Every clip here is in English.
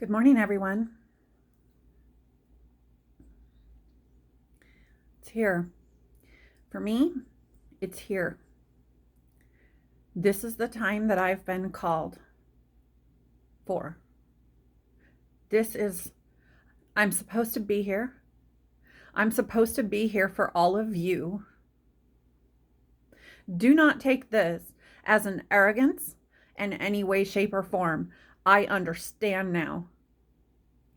Good morning, everyone. It's here. For me, it's here. This is the time that I've been called for. I'm supposed to be here. I'm supposed to be here for all of you. Do not take this as an arrogance in any way, shape, or form. I understand now.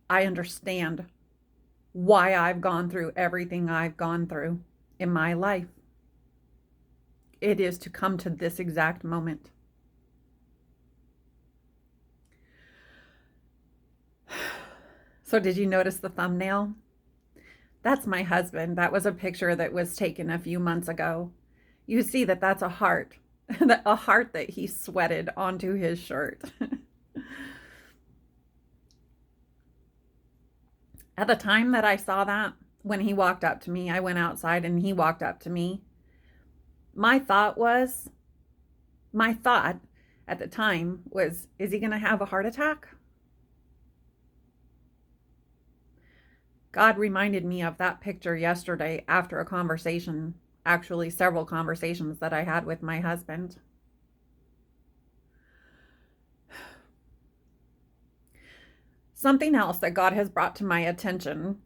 I understand why I've gone through everything I've gone through in my life. It is to come to this exact moment. So did you notice the thumbnail? That's my husband. That was a picture that was taken a few months ago. You see that that's a heart, a heart that he sweated onto his shirt. At the time that I saw that, when he walked up to me, I went outside and he walked up to me. My thought at the time was, is he going to have a heart attack? God reminded me of that picture yesterday after a conversation, actually several conversations that I had with my husband. Something else that God has brought to my attention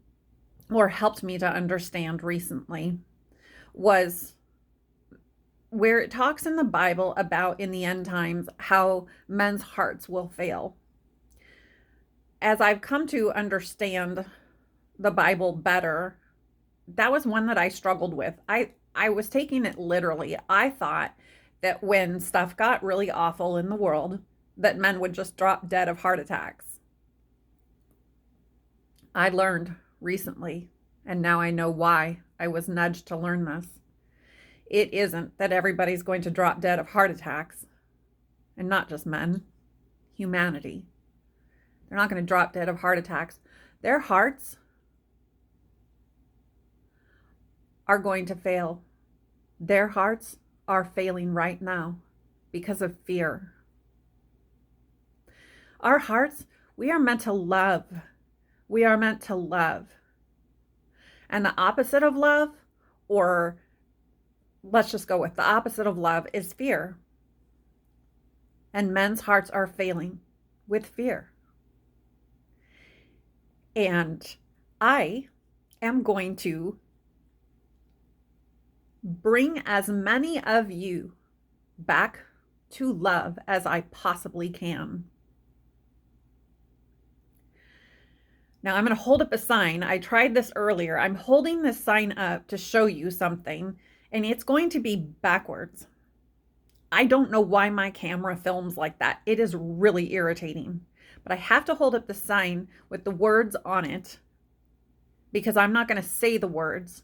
or helped me to understand recently was where it talks in the Bible about in the end times how men's hearts will fail. As I've come to understand the Bible better, that was one that I struggled with. I was taking it literally. I thought that when stuff got really awful in the world, that men would just drop dead of heart attacks. I learned recently, and now I know why I was nudged to learn this. It isn't that everybody's going to drop dead of heart attacks, and not just men, humanity. They're not going to drop dead of heart attacks. Their hearts are going to fail. Their hearts are failing right now because of fear. Our hearts, we are meant to love. We are meant to love. And the opposite of love, or let's just go with the opposite of love, is fear. And men's hearts are failing with fear. And I am going to bring as many of you back to love as I possibly can. Now I'm going to hold up a sign. I tried this earlier. I'm holding this sign up to show you something, and it's going to be backwards. I don't know why my camera films like that. It is really irritating. But I have to hold up the sign with the words on it because I'm not going to say the words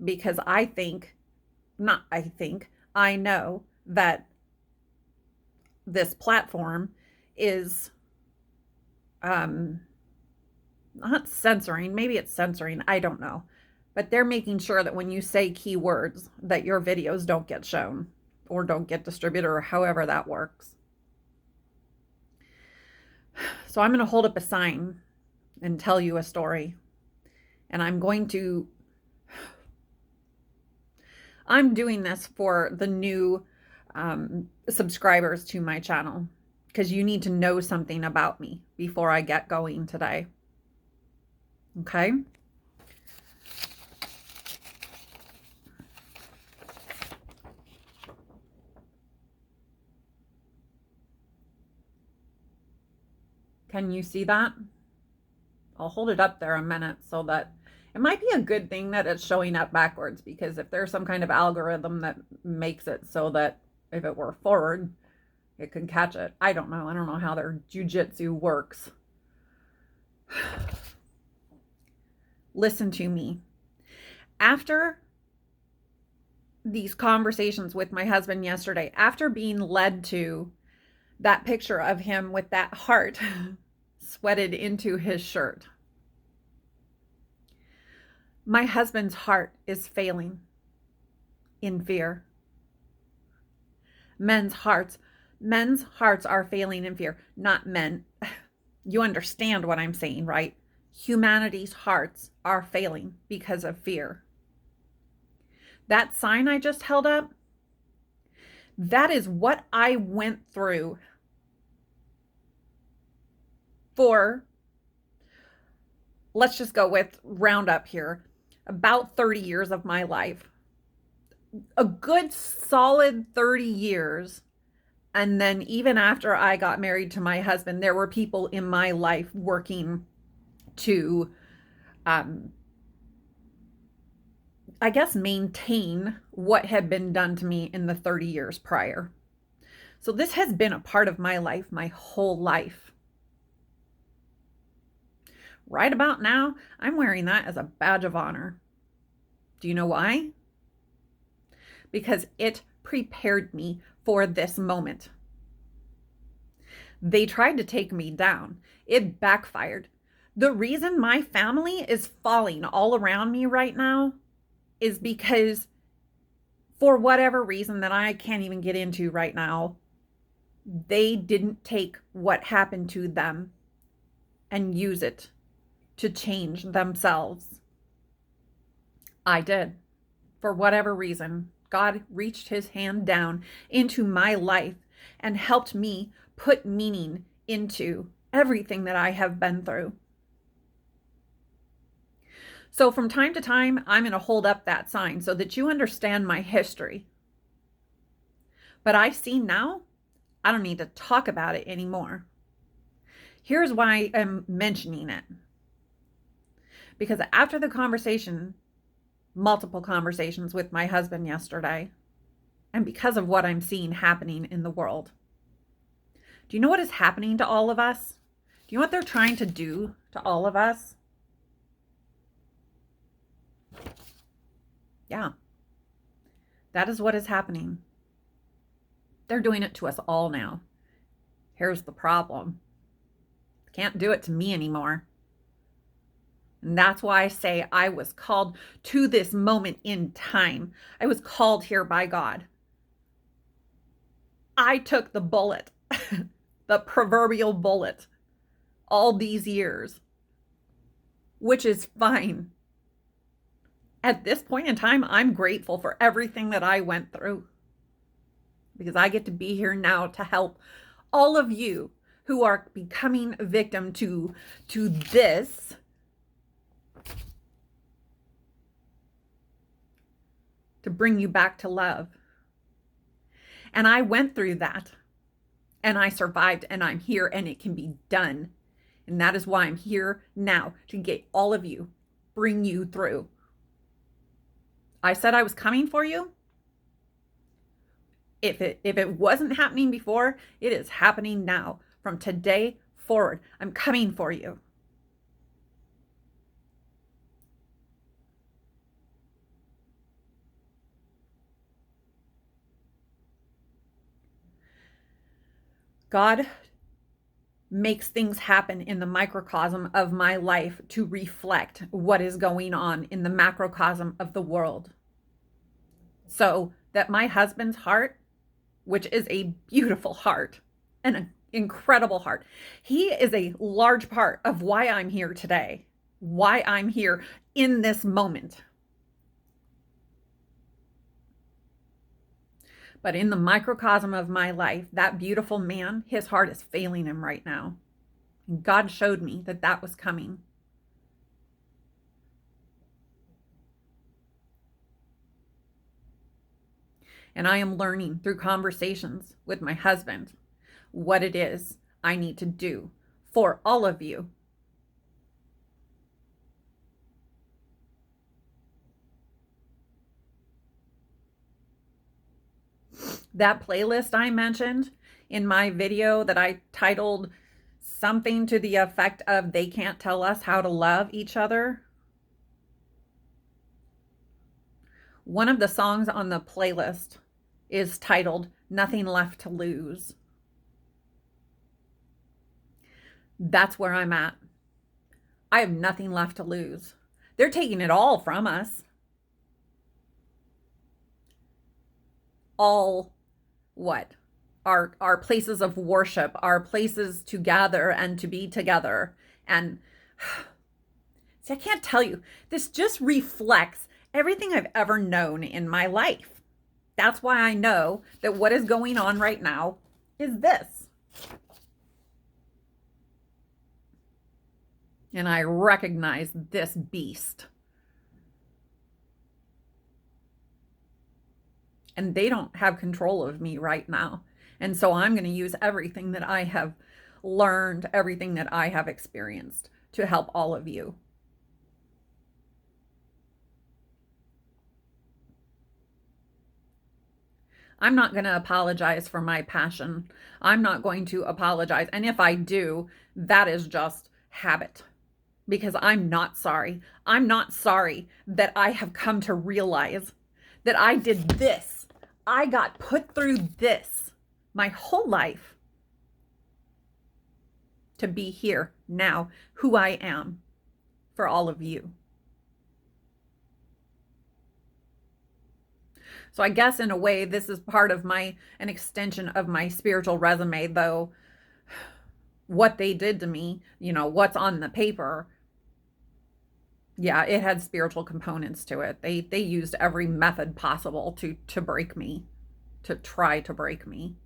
because I know that this platform is not censoring, maybe it's censoring, I don't know. But they're making sure that when you say keywords that your videos don't get shown or don't get distributed or however that works. So I'm going to hold up a sign and tell you a story. And I'm doing this for the new subscribers to my channel because you need to know something about me before I get going today. Okay? Can you see that? I'll hold it up there a minute so that it might be a good thing that it's showing up backwards, because if there's some kind of algorithm that makes it so that if it were forward, it could catch it. I don't know. I don't know how their jujitsu works. Listen to me. After these conversations with my husband yesterday, after being led to that picture of him with that heart sweated into his shirt, my husband's heart is failing in fear. Men's hearts are failing in fear. Not men. You understand what I'm saying, right? Humanity's hearts are failing because of fear. That sign I just held up, that is what I went through for, let's just go with round up here, about 30 years of my life. A good solid 30 years. And then even after I got married to my husband, there were people in my life working to, I guess, maintain what had been done to me in the 30 years prior. So this has been a part of my life, my whole life. Right about now, I'm wearing that as a badge of honor. Do you know why? Because it prepared me for this moment. They tried to take me down. It backfired. The reason my family is falling all around me right now is because, for whatever reason that I can't even get into right now, they didn't take what happened to them and use it to change themselves. I did. For whatever reason, God reached his hand down into my life and helped me put meaning into everything that I have been through. So from time to time, I'm going to hold up that sign so that you understand my history. But I see now, I don't need to talk about it anymore. Here's why I'm mentioning it. Because after the conversation, multiple conversations with my husband yesterday, and because of what I'm seeing happening in the world, do you know what is happening to all of us? Do you know what they're trying to do to all of us? Yeah, that is what is happening. They're doing it to us all now. Here's the problem. Can't do it to me anymore. And that's why I say I was called to this moment in time. I was called here by God. I took the bullet, the proverbial bullet, all these years, which is fine. At this point in time, I'm grateful for everything that I went through because I get to be here now to help all of you who are becoming a victim to this. To bring you back to love. And I went through that and I survived and I'm here and it can be done. And that is why I'm here now to get all of you, bring you through. I said I was coming for you. If it wasn't happening before, it is happening now. From today forward, I'm coming for you. God makes things happen in the microcosm of my life to reflect what is going on in the macrocosm of the world. So that my husband's heart, which is a beautiful heart, an incredible heart, he is a large part of why I'm here today, why I'm here in this moment. But in the microcosm of my life, that beautiful man, his heart is failing him right now. And God showed me that that was coming. And I am learning through conversations with my husband what it is I need to do for all of you. That playlist I mentioned in my video that I titled something to the effect of "They Can't Tell Us How to Love Each Other." One of the songs on the playlist is titled "Nothing Left to Lose." That's where I'm at. I have nothing left to lose. They're taking it all from us. All what? our places of worship, our places to gather and to be together. And see, I can't tell you, this just reflects everything I've ever known in my life. That's why I know that what is going on right now is this. And I recognize this beast. And they don't have control of me right now. And so I'm going to use everything that I have learned, everything that I have experienced to help all of you. I'm not going to apologize for my passion. I'm not going to apologize. And if I do, that is just habit. Because I'm not sorry. I'm not sorry that I have come to realize that I did this. I got put through this my whole life to be here now, who I am for all of you. So I guess in a way, this is part of an extension of my spiritual resume, though what they did to me, what's on the paper, yeah, it had spiritual components to it. They used every method possible to break me, to try to break me.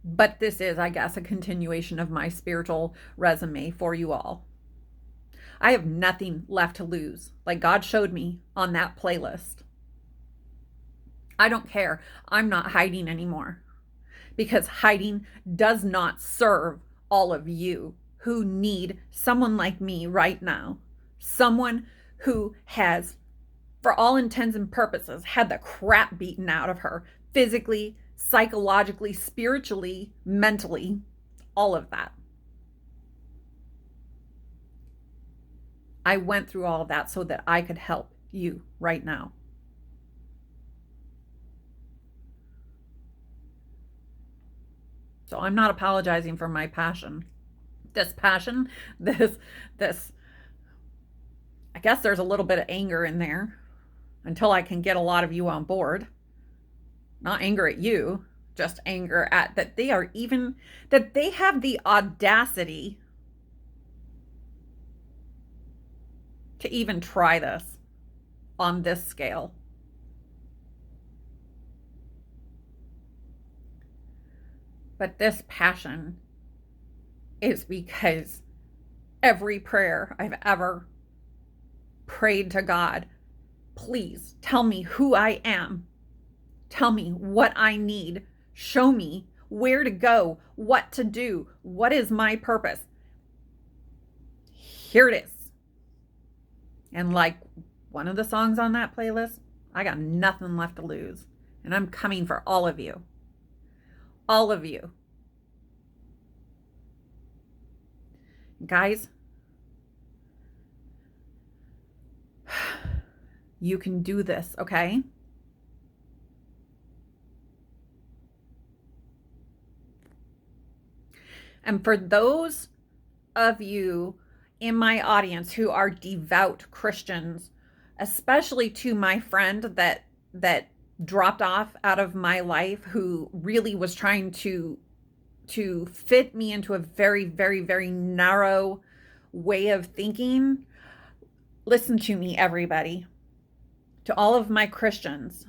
But this is, I guess, a continuation of my spiritual resume for you all. I have nothing left to lose, like God showed me on that playlist. I don't care. I'm not hiding anymore, because hiding does not serve all of you who need someone like me right now. Someone who has, for all intents and purposes, had the crap beaten out of her physically, psychologically, spiritually, mentally, all of that. I went through all of that so that I could help you right now. So I'm not apologizing for my passion. This passion, this, I guess there's a little bit of anger in there until I can get a lot of you on board. Not anger at you, just anger at that they have the audacity to even try this on this scale. But this passion is because every prayer I've ever prayed to God, please tell me who I am. Tell me what I need. Show me where to go, what to do, what is my purpose. Here it is. And like one of the songs on that playlist, I got nothing left to lose. And I'm coming for all of you. All of you. Guys, you can do this, okay? And for those of you in my audience who are devout Christians, especially to my friend that dropped off out of my life, who really was trying to fit me into a very, very, very narrow way of thinking. Listen to me, everybody. To all of my Christians,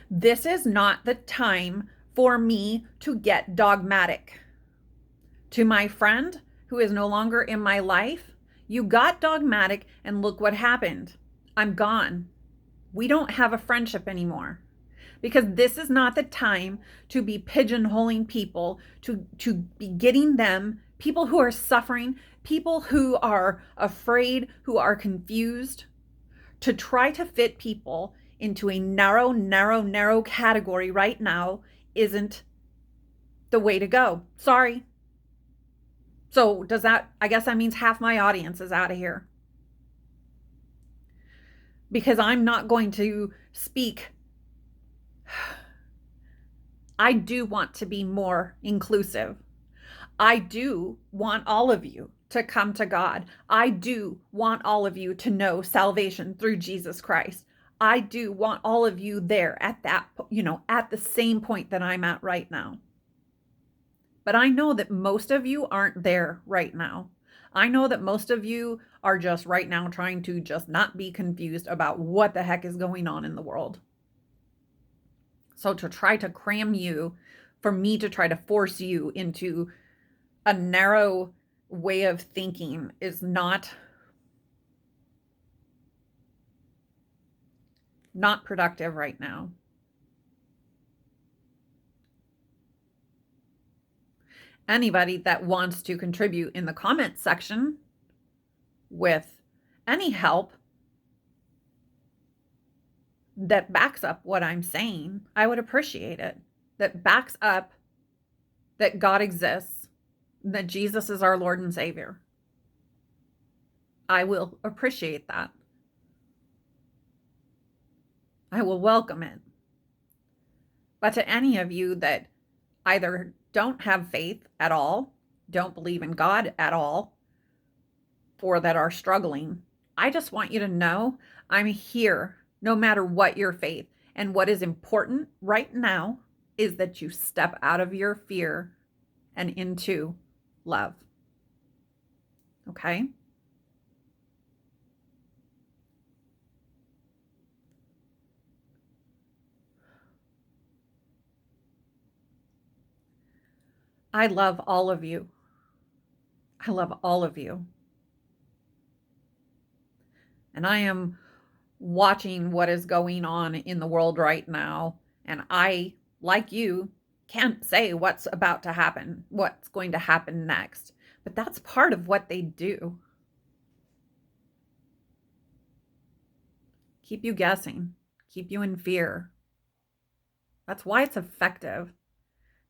this is not the time for me to get dogmatic. To my friend who is no longer in my life, you got dogmatic and look what happened. I'm gone. We don't have a friendship anymore. Because this is not the time to be pigeonholing people, to be getting them, people who are suffering, people who are afraid, who are confused, to try to fit people into a narrow category right now isn't the way to go. Sorry. So I guess that means half my audience is out of here. Because I'm not going to speak. I do want to be more inclusive. I do want all of you to come to God. I do want all of you to know salvation through Jesus Christ. I do want all of you there at that, at the same point that I'm at right now. But I know that most of you aren't there right now. I know that most of you are just right now trying to just not be confused about what the heck is going on in the world. So to try to cram you, for me to try to force you into a narrow way of thinking is not productive right now. Anybody that wants to contribute in the comment section with any help that backs up what I'm saying, I would appreciate it. That backs up that God exists, that Jesus is our Lord and Savior. I will appreciate that. I will welcome it. But to any of you that either don't have faith at all, don't believe in God at all, or that are struggling, I just want you to know I'm here no matter what your faith. And what is important right now is that you step out of your fear and into love. Okay? I love all of you. I love all of you. And I am watching what is going on in the world right now. And I, like you, can't say what's about to happen, what's going to happen next. But that's part of what they do. Keep you guessing, keep you in fear. That's why it's effective.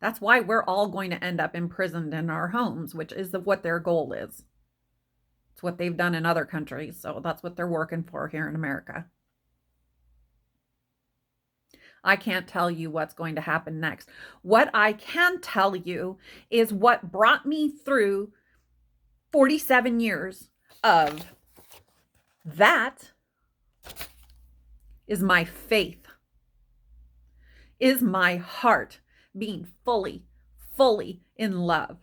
That's why we're all going to end up imprisoned in our homes, which is what their goal is. It's what they've done in other countries, so that's what they're working for here in America. I can't tell you what's going to happen next. What I can tell you is what brought me through 47 years of that is my faith, is my heart being fully in love.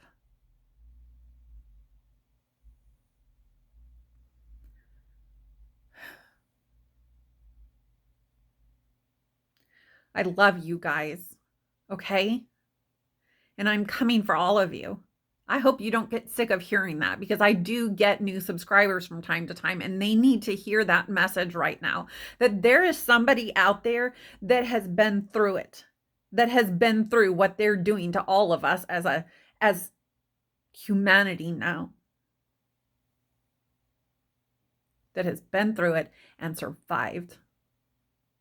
I love you guys, okay? And I'm coming for all of you. I hope you don't get sick of hearing that, because I do get new subscribers from time to time, and they need to hear that message right now, that there is somebody out there that has been through it, that has been through what they're doing to all of us as humanity now, that has been through it and survived.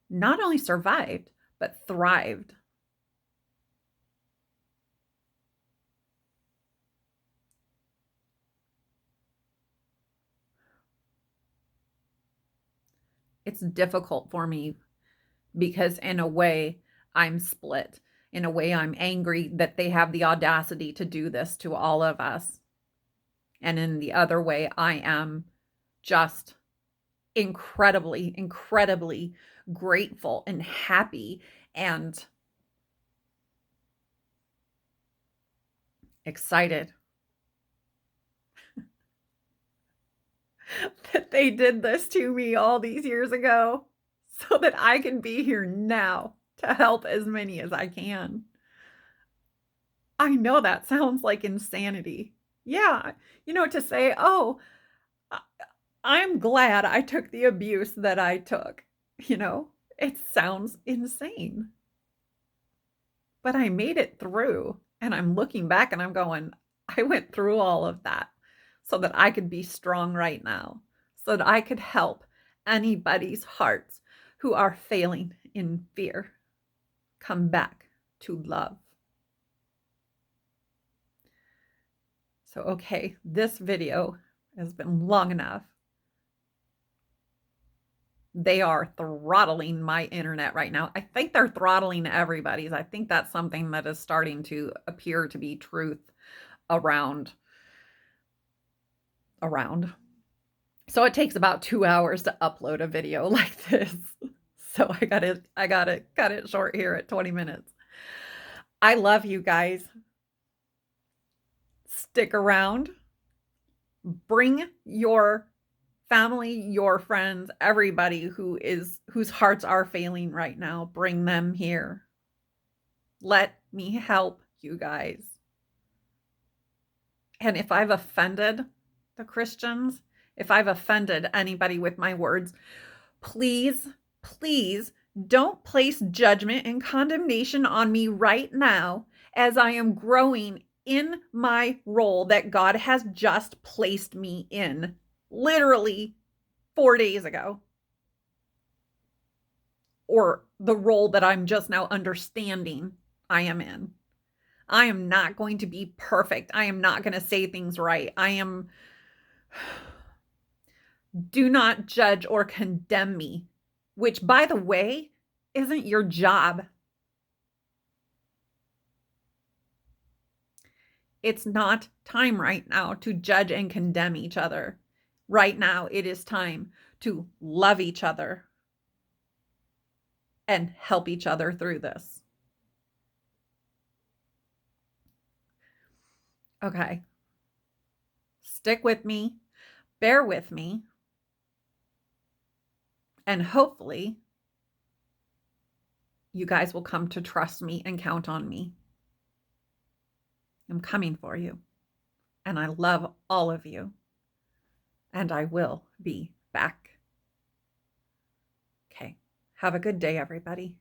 Not only survived, but thrived. It's difficult for me because in a way I'm split. In a way I'm angry that they have the audacity to do this to all of us. And in the other way, I am just incredibly grateful and happy and excited that they did this to me all these years ago so that I can be here now to help as many as I can. I know that sounds like insanity. Yeah, to say, oh, I'm glad I took the abuse that I took. It sounds insane. But I made it through, and I'm looking back and I'm going, I went through all of that so that I could be strong right now, so that I could help anybody's hearts who are failing in fear come back to love. So, okay, this video has been long enough. They are throttling my internet right now. I think they're throttling everybody's. I think that's something that is starting to appear to be truth around. So it takes about 2 hours to upload a video like this. So I gotta cut it short here at 20 minutes. I love you guys. Stick around. Bring your family, your friends, everybody whose hearts are failing right now. Bring them here. Let me help you guys. And if I've offended the Christians, if I've offended anybody with my words, please, please don't place judgment and condemnation on me right now as I am growing in my role that God has just placed me in, literally 4 days ago. Or the role that I'm just now understanding I am in. I am not going to be perfect. I am not going to say things right. Do not judge or condemn me, which, by the way, isn't your job. It's not time right now to judge and condemn each other. Right now, it is time to love each other and help each other through this. Okay. Stick with me, bear with me, and hopefully you guys will come to trust me and count on me. I'm coming for you, and I love all of you, and I will be back. Okay. Have a good day, everybody.